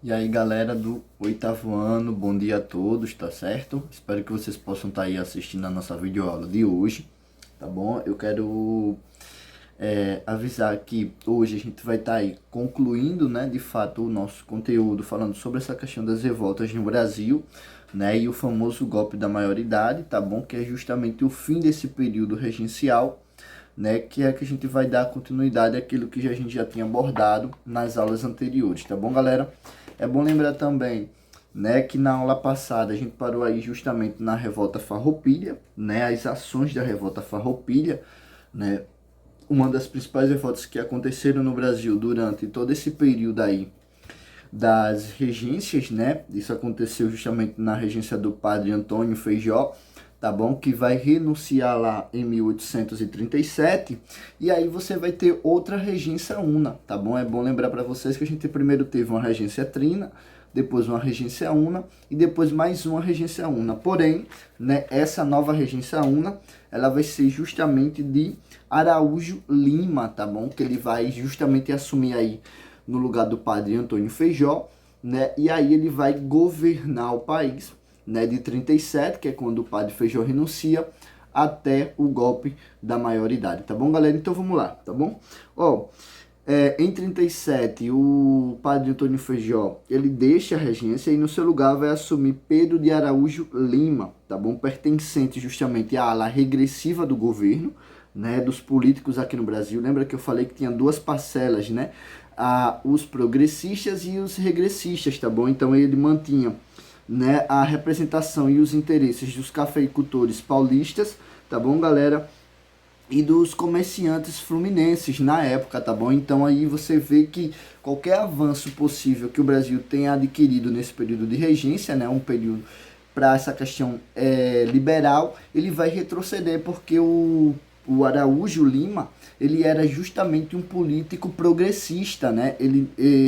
E aí, galera do oitavo ano, bom dia a todos, tá certo? Espero que vocês possam estar aí assistindo a nossa videoaula de hoje, tá bom? Eu quero avisar que hoje a gente vai estar aí concluindo, né, de fato, o nosso conteúdo falando sobre essa questão das revoltas no Brasil, né, e o famoso golpe da maioridade, tá bom? Que é justamente o fim desse período regencial, né, que é que a gente vai dar continuidade àquilo que a gente já tinha abordado nas aulas anteriores, tá bom, galera? É bom lembrar também, né, que na aula passada a gente parou aí justamente na revolta farroupilha, né, as ações da revolta farroupilha, né, uma das principais revoltas que aconteceram no Brasil durante todo esse período aí das regências, né, isso aconteceu justamente na regência do padre Antônio Feijó, tá bom? Que vai renunciar lá em 1837, e aí você vai ter outra regência una, tá bom? É bom lembrar para vocês que a gente primeiro teve uma regência trina, depois uma regência una e depois mais uma regência una. Porém, né, essa nova regência una, ela vai ser justamente de Araújo Lima, tá bom? Que ele vai justamente assumir aí no lugar do padre Antônio Feijó, né? E aí ele vai governar o país, né, de 37, que é quando o padre Feijó renuncia, até o golpe da maioridade, tá bom, galera? Então vamos lá, tá bom? Ó, em 37, o padre Antônio Feijó, ele deixa a regência e no seu lugar vai assumir Pedro de Araújo Lima, tá bom? Pertencente justamente à ala regressiva do governo, né, dos políticos aqui no Brasil. Lembra que eu falei que tinha duas parcelas, né? Os progressistas e os regressistas, tá bom? Então ele mantinha, né, a representação e os interesses dos cafeicultores paulistas, tá bom, galera? E dos comerciantes fluminenses na época, tá bom? Então aí você vê que qualquer avanço possível que o Brasil tenha adquirido nesse período de regência, né, um período para essa questão liberal, ele vai retroceder porque o Araújo Lima, ele era justamente um político progressista, né?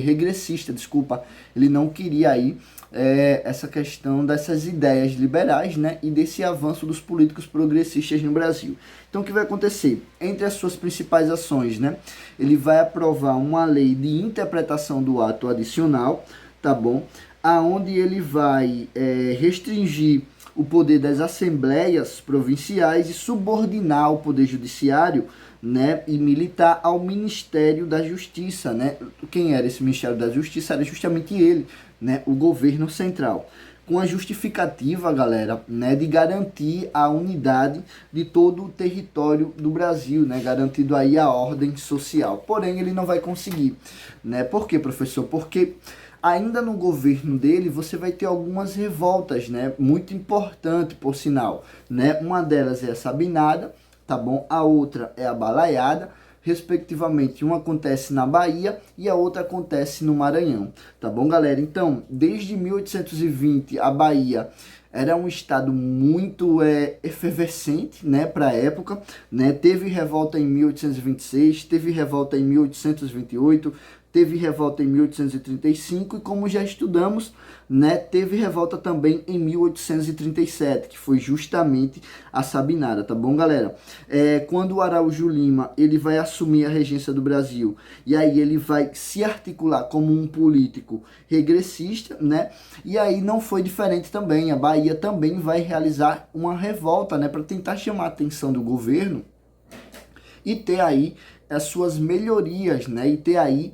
Regressista, desculpa. Ele não queria aí essa questão dessas ideias liberais, né? E desse avanço dos políticos progressistas no Brasil. Então, o que vai acontecer? Entre as suas principais ações, né? Ele vai aprovar uma lei de interpretação do ato adicional, tá bom? Aonde ele vai restringir o poder das assembleias provinciais e subordinar o poder judiciário, né, e militar ao Ministério da Justiça, né? Quem era esse Ministério da Justiça? Era justamente ele, né, o governo central, com a justificativa, galera, né, de garantir a unidade de todo o território do Brasil, né, garantido aí a ordem social. Porém, ele não vai conseguir, né? Por quê, professor? Porque ainda no governo dele você vai ter algumas revoltas, né, muito importante, por sinal, né? Uma delas é a Sabinada, tá bom? A outra é a Balaiada, respectivamente. Uma acontece na Bahia e a outra acontece no Maranhão, tá bom, galera? Então, desde 1820, a Bahia era um estado muito efervescente, né, para a época, né? Teve revolta em 1826, teve revolta em 1828, teve revolta em 1835 e como já estudamos, né, teve revolta também em 1837, que foi justamente a Sabinada, tá bom, galera? Quando o Araújo Lima, ele vai assumir a regência do Brasil, e aí ele vai se articular como um político regressista, né? E aí não foi diferente também, a Bahia também vai realizar uma revolta, né, para tentar chamar a atenção do governo e ter aí as suas melhorias, né? E ter aí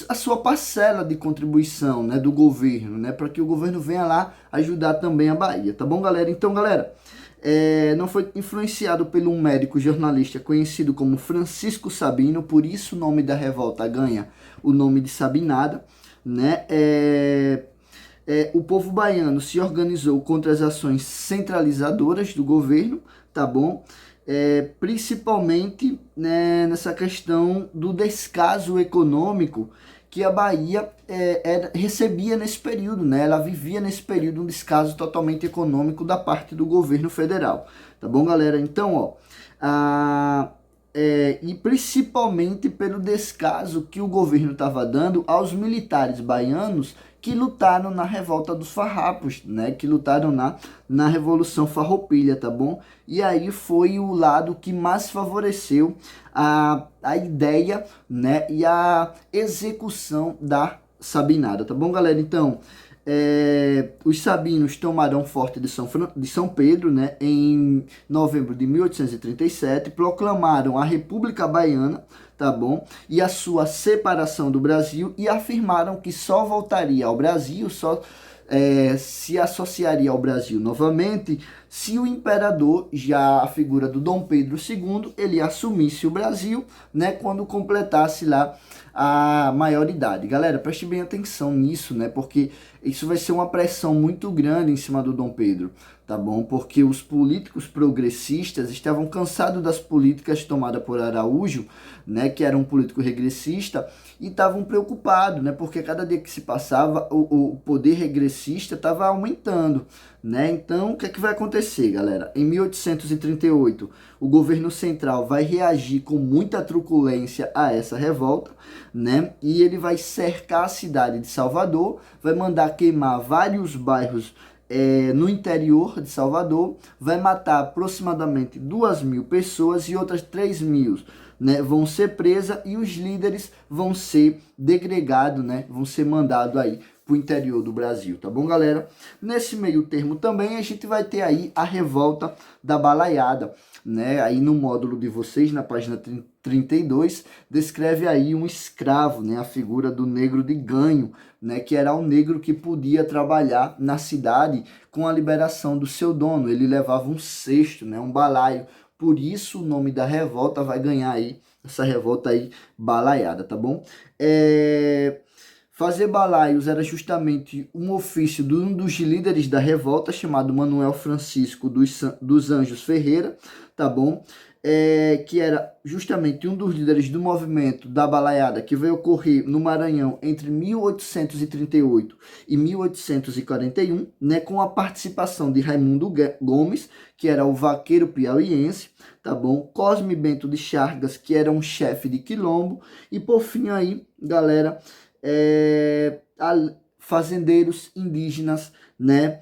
a sua parcela de contribuição, né, do governo, né, para que o governo venha lá ajudar também a Bahia, tá bom, galera? Então, galera, não foi influenciado por um médico jornalista conhecido como Francisco Sabino, por isso o nome da revolta ganha o nome de Sabinada, né? O povo baiano se organizou contra as ações centralizadoras do governo, tá bom? Principalmente, né, nessa questão do descaso econômico que a Bahia recebia nesse período, né? Ela vivia nesse período um descaso totalmente econômico da parte do governo federal, tá bom, galera? Então, ó, e principalmente pelo descaso que o governo estava dando aos militares baianos que lutaram na revolta dos farrapos, né? Que lutaram na Revolução Farroupilha, tá bom? E aí foi o lado que mais favoreceu a ideia, né? E a execução da Sabinada, tá bom, galera? Então, os sabinos tomaram o forte de São Pedro, né, em novembro de 1837, proclamaram a República Baiana, tá bom? E a sua separação do Brasil, e afirmaram que só voltaria ao Brasil, se associaria ao Brasil novamente se o imperador, já a figura do Dom Pedro II, ele assumisse o Brasil, né, quando completasse lá a maioridade. Galera, preste bem atenção nisso, né, porque isso vai ser uma pressão muito grande em cima do Dom Pedro, tá bom? Porque os políticos progressistas estavam cansados das políticas tomadas por Araújo, né, que era um político regressista, e estavam preocupados, né, porque cada dia que se passava, o poder regressista estava aumentando, né? Então, o que é que vai acontecer, galera? Em 1838, o governo central vai reagir com muita truculência a essa revolta, né? E ele vai cercar a cidade de Salvador, vai mandar queimar vários bairros no interior de Salvador, vai matar aproximadamente 2.000 pessoas e outras 3.000, né, vão ser presas, e os líderes vão ser degregados, né, vão ser mandados aí para o interior do Brasil, tá bom, galera? Nesse meio termo também a gente vai ter aí a revolta da Balaiada, né? Aí no módulo de vocês, na página 32, descreve aí um escravo, né? A figura do negro de ganho, né? Que era o negro que podia trabalhar na cidade com a liberação do seu dono. Ele levava um cesto, né? Um balaio. Por isso o nome da revolta vai ganhar aí, essa revolta aí, Balaiada, tá bom? Fazer balaios era justamente um ofício de um dos líderes da revolta, chamado Manuel Francisco dos Anjos Ferreira, tá bom? Que era justamente um dos líderes do movimento da balaiada, que veio ocorrer no Maranhão entre 1838 e 1841, né, com a participação de Raimundo Gomes, que era o vaqueiro piauiense, tá bom? Cosme Bento de Chagas, que era um chefe de quilombo, e por fim aí, galera, fazendeiros indígenas, né?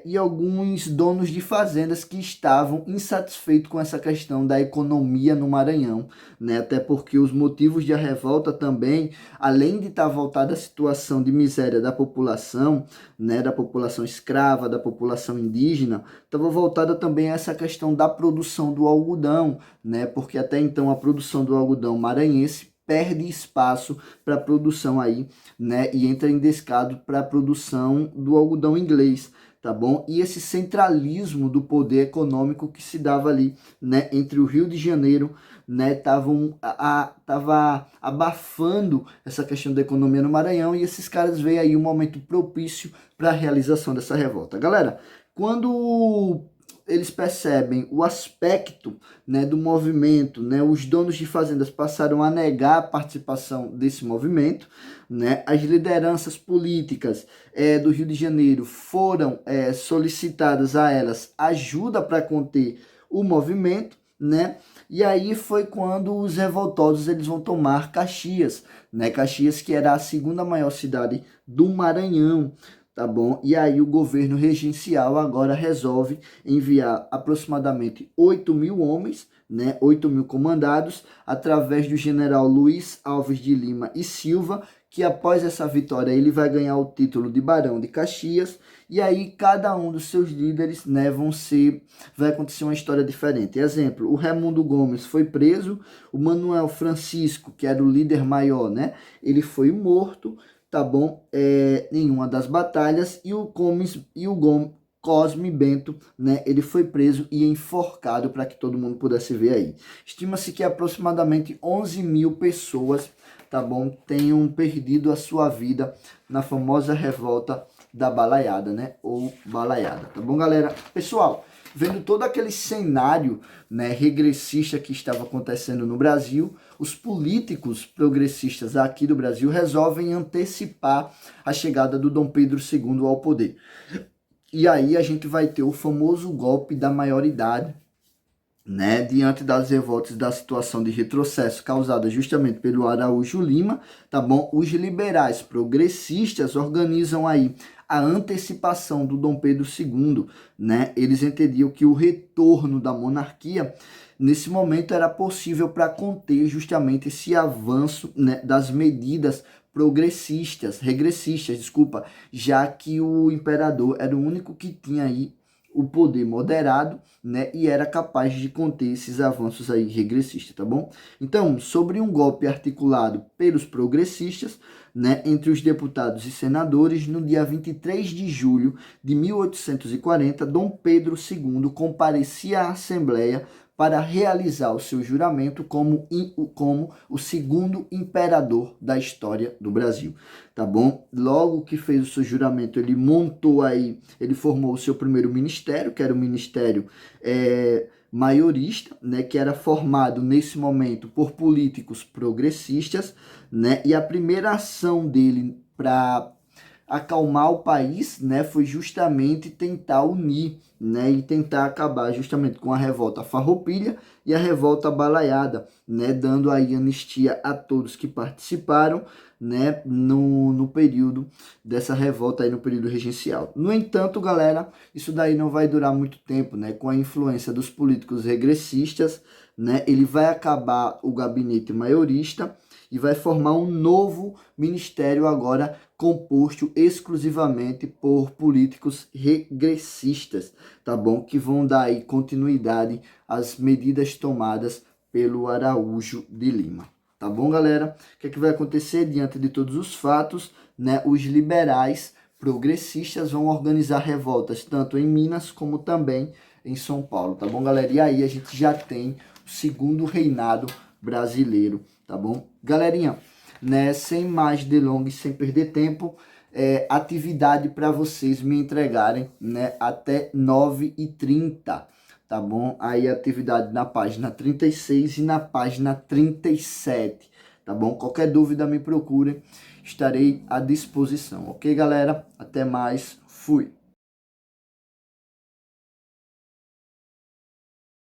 E alguns donos de fazendas que estavam insatisfeitos com essa questão da economia no Maranhão, né? Até porque os motivos de a revolta também, além de estar voltada à situação de miséria da população, né, da população escrava, da população indígena, estava voltada também a essa questão da produção do algodão, né? Porque até então a produção do algodão maranhense perde espaço para a produção aí, né, e entra em descado para a produção do algodão inglês, tá bom? E esse centralismo do poder econômico que se dava ali, né, entre o Rio de Janeiro, né, tava abafando essa questão da economia no Maranhão, e esses caras veio aí um momento propício para a realização dessa revolta. Galera, quando eles percebem o aspecto, né, do movimento, né, os donos de fazendas passaram a negar a participação desse movimento, né, as lideranças políticas do Rio de Janeiro foram solicitadas a elas ajuda para conter o movimento, né, e aí foi quando os revoltosos eles vão tomar Caxias, né, Caxias, que era a segunda maior cidade do Maranhão, tá bom? E aí o governo regencial agora resolve enviar aproximadamente 8.000 homens, né, 8.000 comandados, através do general Luiz Alves de Lima e Silva, que após essa vitória ele vai ganhar o título de Barão de Caxias, e aí cada um dos seus líderes, né, vai acontecer uma história diferente. Exemplo, o Raimundo Gomes foi preso, o Manuel Francisco, que era o líder maior, né, ele foi morto, tá bom? Em uma das batalhas, e o Cosme Bento, né, ele foi preso e enforcado, para que todo mundo pudesse ver aí. Estima-se que aproximadamente 11.000 pessoas, tá bom, tenham perdido a sua vida na famosa revolta da Balaiada, né, ou Balaiada, tá bom, galera? Pessoal, vendo todo aquele cenário, né, regressista que estava acontecendo no Brasil, os políticos progressistas aqui do Brasil resolvem antecipar a chegada do Dom Pedro II ao poder. E aí a gente vai ter o famoso golpe da maioridade, né, diante das revoltas da situação de retrocesso causada justamente pelo Araújo Lima, tá bom? Os liberais progressistas organizam aí a antecipação do Dom Pedro II, né? Eles entendiam que o retorno da monarquia nesse momento era possível para conter justamente esse avanço, né, das medidas regressistas, desculpa, já que o imperador era o único que tinha aí o poder moderado, né, e era capaz de conter esses avanços aí regressistas, tá bom? Então, sobre um golpe articulado pelos progressistas, né, entre os deputados e senadores, no dia 23 de julho de 1840, Dom Pedro II comparecia à Assembleia para realizar o seu juramento como o segundo imperador da história do Brasil, tá bom? Logo que fez o seu juramento, ele formou o seu primeiro ministério, que era o ministério maiorista, né, que era formado nesse momento por políticos progressistas, né, e a primeira ação dele para acalmar o país, né, foi justamente tentar unir, né, e tentar acabar justamente com a revolta farroupilha e a revolta balaiada, né, dando aí anistia a todos que participaram, né, no período dessa revolta aí no período regencial. No entanto, galera, isso daí não vai durar muito tempo, né, com a influência dos políticos regressistas, né, ele vai acabar o gabinete maiorista e vai formar um novo ministério agora composto exclusivamente por políticos regressistas, tá bom? Que vão dar aí continuidade às medidas tomadas pelo Araújo de Lima. Tá bom, galera? O que é que vai acontecer diante de todos os fatos, né? Os liberais progressistas vão organizar revoltas tanto em Minas como também em São Paulo, tá bom, galera? E aí a gente já tem o segundo reinado brasileiro, tá bom? Galerinha, né, sem mais delongas, sem perder tempo, atividade para vocês me entregarem, né, até 9h30, tá bom? Aí atividade na página 36 e na página 37, tá bom? Qualquer dúvida me procurem, estarei à disposição, ok, galera? Até mais, fui!